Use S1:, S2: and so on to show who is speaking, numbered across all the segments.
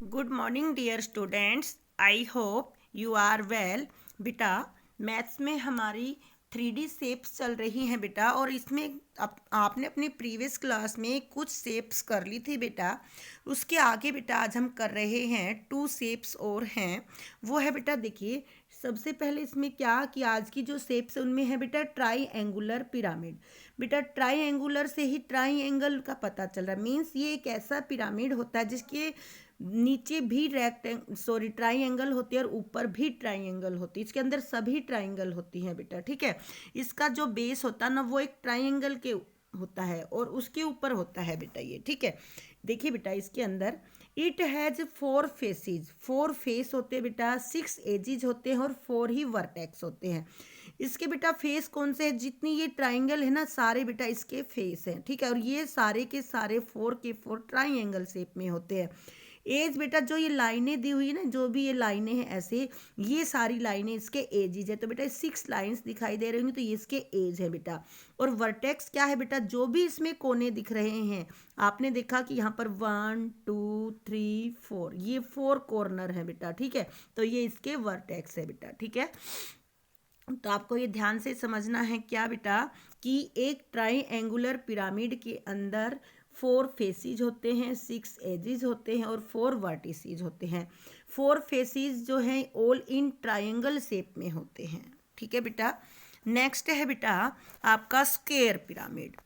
S1: Good morning dear students, I hope you are well. बेटा, maths में हमारी 3D shapes चल रही हैं बेटा, और इसमें आपने अपनी प्रीवियस क्लास में कुछ शेप्स कर ली थी बेटा। उसके आगे बेटा आज हम कर रहे हैं 2 शेप्स और हैं। वो है बेटा, देखिए सबसे पहले इसमें क्या कि आज की जो शेप्स है उनमें है बेटा ट्राई एंगुलर पिरामिड। बेटा ट्राई एंगुलर से ही ट्राई एंगल का पता चल रहा है, मीन्स ये एक ऐसा पिरामिड होता है जिसके नीचे भी ट्राइंगल होती है और ऊपर भी ट्राइंगल होती है। इसके अंदर सभी ट्राइंगल होती हैं बेटा, ठीक है। इसका जो बेस होता है ना वो एक ट्राइंगल के होता है और उसके ऊपर होता है बेटा ये, ठीक है। देखिए बेटा, इसके अंदर इट हैज़ 4 फेसेस, 4 फेस होते हैं बेटा, 6 एजिज होते हैं और 4 ही वर्टेक्स होते हैं। इसके बेटा फेस कौन से हैं? जितनी ये ट्राइंगल है ना सारे बेटा इसके फेस हैं, ठीक है। और ये सारे के सारे 4 के 4 ट्राइंगल शेप में होते हैं। एज बेटा, जो ये लाइनें दी हुई है ना, जो भी ये लाइनें हैं ऐसे, ये सारी लाइनें इसके एजेज है। तो बेटा 6 लाइंस दिखाई दे रही होंगी तो ये इसके एज है बेटा। और वर्टेक्स क्या है बेटा? जो भी इसमें कोने दिख रहे हैं, आपने देखा कि यहाँ पर 1 2 3 4, ये 4 कॉर्नर है बेटा, ठीक है। तो ये इसके वर्टेक्स है बेटा, ठीक है। तो आपको ये ध्यान से समझना है क्या बेटा, कि एक ट्राई एंगुलर पिरामिड के अंदर 4 फेसिज होते हैं, 6 एजिज होते हैं और 4 वर्टिसीज होते हैं। 4 फेसिज जो हैं ऑल इन ट्राइंगल शेप में होते हैं, ठीक है बेटा। नेक्स्ट है बेटा आपका स्क्वायर पिरामिड।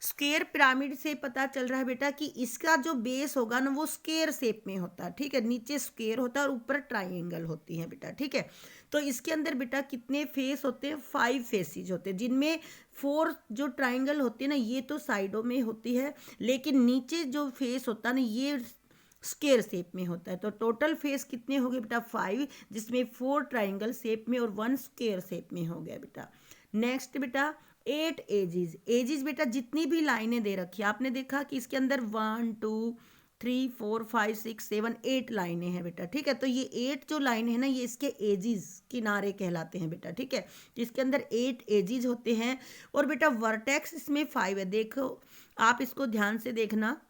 S1: स्क्वायर पिरामिड से पता चल रहा है बेटा कि इसका जो बेस होगा ना वो स्क्वायर शेप में होता है, ठीक है। नीचे स्क्वायर होता है और ऊपर ट्राइंगल होती है बेटा, ठीक है। तो इसके अंदर बेटा कितने फेस होते हैं? 5 फेसिज होते हैं, जिनमें 4 जो ट्राइंगल होती है ना ये तो साइडों में होती है, लेकिन नीचे जो फेस होता है ना ये स्क्वायर शेप में होता है। तो टोटल फेस कितने हो गए बेटा? 5, जिसमें 4 ट्राइंगल शेप में और 1 स्क्वायर शेप में हो गया बेटा। नेक्स्ट बेटा 8 एजिज। एजिज बेटा जितनी भी लाइनें दे रखी है, आपने देखा कि इसके अंदर 1 2 3 4 5 6 7 8 लाइनें हैं बेटा, ठीक है। तो ये 8 जो लाइन है ना ये इसके एजिज किनारे कहलाते हैं बेटा, ठीक है। तो इसके अंदर 8 एजिज होते हैं। और बेटा वर्टेक्स इसमें 5 है, देखो आप इसको ध्यान से देखना।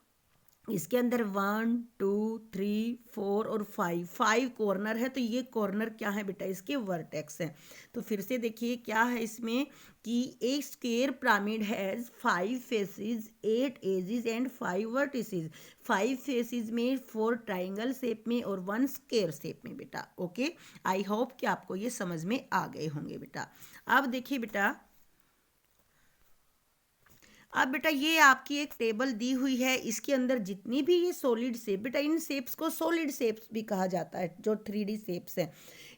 S1: इसके अंदर 1 2 3 4 और 5 कॉर्नर है, तो ये कॉर्नर क्या है बेटा? इसके वर्टेक्स हैं। तो फिर से देखिए क्या है इसमें कि एक square pyramid has 5 faces, 8 edges and 5 vertices. 5 faces में 4 ट्राइंगल शेप में और 1 स्क्वायर शेप में बेटा, ओके। आई होप कि आपको ये समझ में आ गए होंगे बेटा। अब देखिए बेटा, अब बेटा ये आपकी एक टेबल दी हुई है, इसके अंदर जितनी भी ये सॉलिड शेप, बेटा इन शेप्स को सॉलिड शेप्स भी कहा जाता है, जो 3D शेप्स हैं।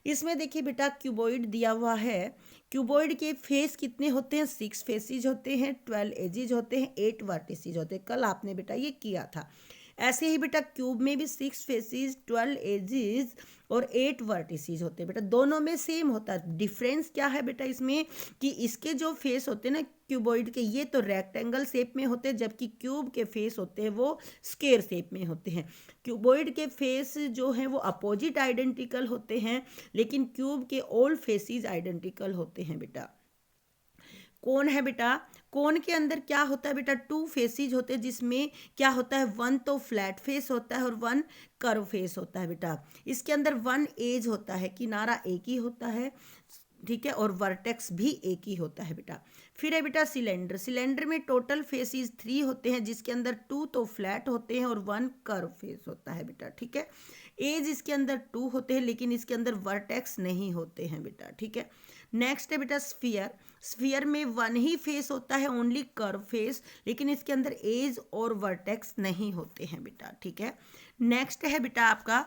S1: इसमें देखिए बेटा क्यूबॉइड दिया हुआ है। क्यूबॉइड के फेस कितने होते हैं? 6 फेसिज होते हैं, 12 एजिज होते हैं, 8 वर्टिसेज होते हैं। कल आपने बेटा ये किया था। ऐसे ही बेटा क्यूब में भी 6 फेसिस, 12 एजिज और 8 वर्टिसेस होते हैं बेटा। दोनों में सेम होता है। डिफरेंस क्या है बेटा इसमें कि इसके जो फेस होते हैं ना क्यूबॉइड के, ये तो रेक्टेंगल शेप में होते हैं, जबकि क्यूब के फेस होते हैं वो स्क्वायर शेप में होते हैं। क्यूबॉइड के फेस जो हैं वो अपोजिट आइडेंटिकल होते हैं, लेकिन क्यूब के ऑल फेसिस आइडेंटिकल होते हैं बेटा। कोन है बेटा, कोन के अंदर क्या होता है बेटा? 2 फेसिज होते हैं, जिसमें क्या होता है? 1 तो फ्लैट फेस होता है और 1 कर्व फेस होता है बेटा। इसके अंदर 1 एज होता है, किनारा एक ही होता है, ठीक है। और वर्टेक्स भी एक ही होता है बेटा। फिर है बेटा सिलेंडर। सिलेंडर में टोटल फेसिस 3 होते हैं, जिसके अंदर 2 तो फ्लैट होते हैं और 1 कर्व फेस होता है बेटा, ठीक है। एज इसके अंदर 2 होते हैं, लेकिन इसके अंदर वर्टेक्स नहीं होते हैं बेटा, ठीक है। नेक्स्ट है बेटा स्फीयर। स्फीयर में 1 ही फेस होता है, ओनली कर्व फेस, लेकिन इसके अंदर एज और वर्टेक्स नहीं होते हैं बेटा, ठीक है। नेक्स्ट है बेटा आपका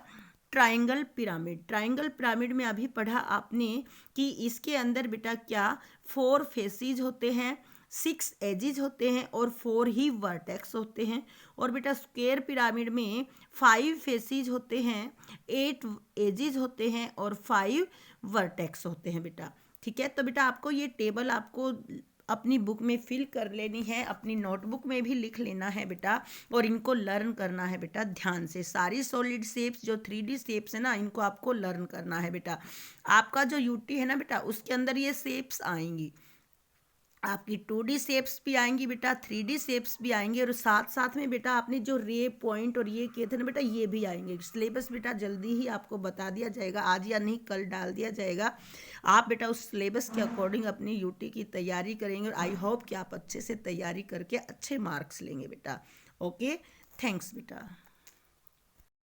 S1: ट्राइंगल पिरामिड। ट्राइंगल पिरामिड में अभी पढ़ा आपने कि इसके अंदर बेटा क्या 4 फेसिज होते हैं, 6 एजिज होते हैं और 4 ही वर्टेक्स होते हैं। और बेटा स्क्वायर पिरामिड में 5 फेसिज होते हैं, 8 एजिज होते हैं और 5 वर्टेक्स होते हैं बेटा, ठीक है। तो बेटा आपको ये टेबल आपको अपनी बुक में फिल कर लेनी है, अपनी नोटबुक में भी लिख लेना है बेटा, और इनको लर्न करना है बेटा ध्यान से। सारी सॉलिड शेप्स जो 3D शेप्स है ना इनको आपको लर्न करना है बेटा। आपका जो यूटी है ना बेटा उसके अंदर ये शेप्स आएंगी, आपकी 2D शेप्स भी आएंगी बेटा, 3D शेप्स भी आएंगे, और साथ साथ में बेटा आपने जो रे पॉइंट और ये किए थे ना बेटा, ये भी आएंगे। सिलेबस बेटा जल्दी ही आपको बता दिया जाएगा, आज या नहीं कल डाल दिया जाएगा। आप बेटा उस सिलेबस के अकॉर्डिंग अपनी यूटी की तैयारी करेंगे, और आई होप कि आप अच्छे से तैयारी करके अच्छे मार्क्स लेंगे बेटा। ओके, थैंक्स बेटा।